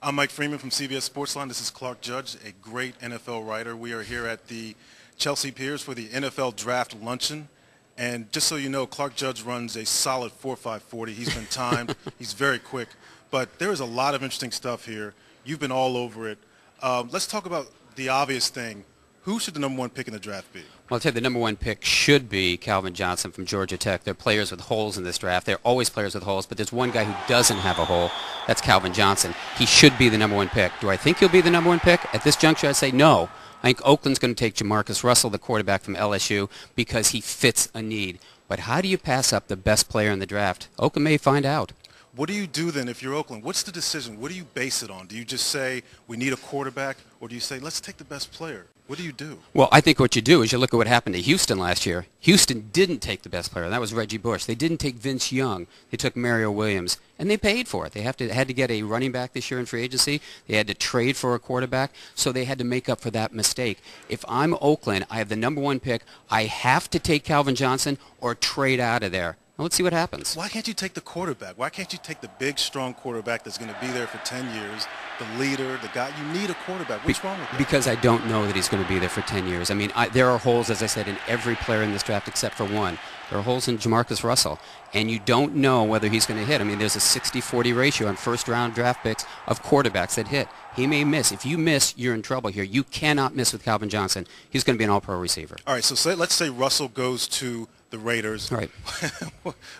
I'm Mike Freeman from CBS SportsLine. This is Clark Judge, a great NFL writer. We are here at the Chelsea Piers for the NFL Draft Luncheon. And just so you know, Clark Judge runs a solid 4.540. He's been timed. He's very quick. But there is a lot of interesting stuff here. You've been all over it. Let's talk about the obvious thing. Who should the number one pick in the draft be? Well, I'll tell you, the number one pick should be Calvin Johnson from Georgia Tech. They're players with holes in this draft. They're always players with holes, but there's one guy who doesn't have a hole. That's Calvin Johnson. He should be the number one pick. Do I think he'll be the number one pick? At this juncture, I say no. I think Oakland's going to take JaMarcus Russell, the quarterback from LSU, because he fits a need. But how do you pass up the best player in the draft? Oakland may find out. What do you do then if you're Oakland? What's the decision? What do you base it on? Do you just say we need a quarterback, or do you say let's take the best player? What do you do? Well, I think what you do is you look at what happened to Houston last year. Houston didn't take the best player. That was Reggie Bush. They didn't take Vince Young. They took Mario Williams, and they paid for it. They had to get a running back this year in free agency. They had to trade for a quarterback, so they had to make up for that mistake. If I'm Oakland, I have the number one pick. I have to take Calvin Johnson or trade out of there. Now, let's see what happens. Why can't you take the quarterback? Why can't you take the big, strong quarterback that's going to be there for 10 years, the leader, the guy? You need a quarterback. What's wrong with that? Because I don't know that he's going to be there for 10 years. I mean, there are holes, as I said, in every player in this draft except for one. There are holes in JaMarcus Russell, and you don't know whether he's going to hit. I mean, there's a 60-40 ratio on first-round draft picks of quarterbacks that hit. He may miss. If you miss, you're in trouble here. You cannot miss with Calvin Johnson. He's going to be an all-pro receiver. All right, so let's say Russell goes to the Raiders. Right.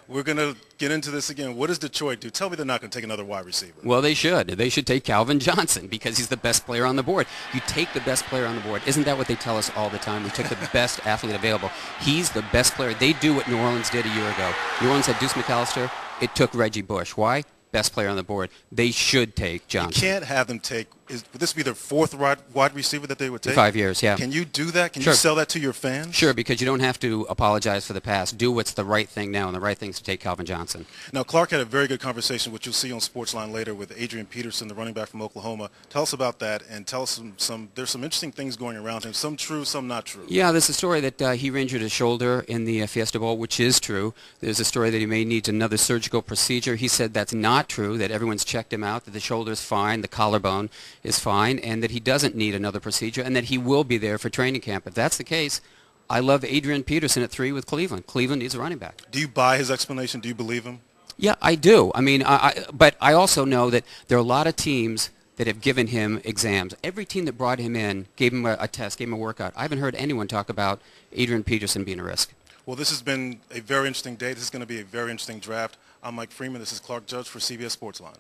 We're going to get into this again. What does Detroit do? Tell me they're not going to take another wide receiver. Well, they should. They should take Calvin Johnson because he's the best player on the board. You take the best player on the board. Isn't that what they tell us all the time? We took the best athlete available. He's the best player. They do what New Orleans did a year ago. New Orleans had Deuce McAllister. It took Reggie Bush. Why? Best player on the board. They should take Johnson. You can't have them take. Would this be their fourth wide receiver that they would take? 5 years, yeah. Can you do that? Can Sure. you sell that to your fans? Sure, because you don't have to apologize for the past. Do what's the right thing now, and the right thing is to take Calvin Johnson. Now, Clark had a very good conversation, which you'll see on SportsLine later, with Adrian Peterson, the running back from Oklahoma. Tell us about that, and tell us there's some interesting things going around him, some true, some not true. Yeah, there's a story that he injured his shoulder in the Fiesta Bowl, which is true. There's a story that he may need another surgical procedure. He said that's not true, that everyone's checked him out, that the shoulder's fine, the collarbone is fine, and that he doesn't need another procedure, and that he will be there for training camp. If that's the case, I love Adrian Peterson at 3 with Cleveland. Cleveland needs a running back. Do you buy his explanation? Do you believe him? Yeah, I do. I mean, but I also know that there are a lot of teams that have given him exams. Every team that brought him in gave him a test, gave him a workout. I haven't heard anyone talk about Adrian Peterson being a risk. Well, this has been a very interesting day. This is going to be a very interesting draft. I'm Mike Freeman. This is Clark Judge for CBS SportsLine.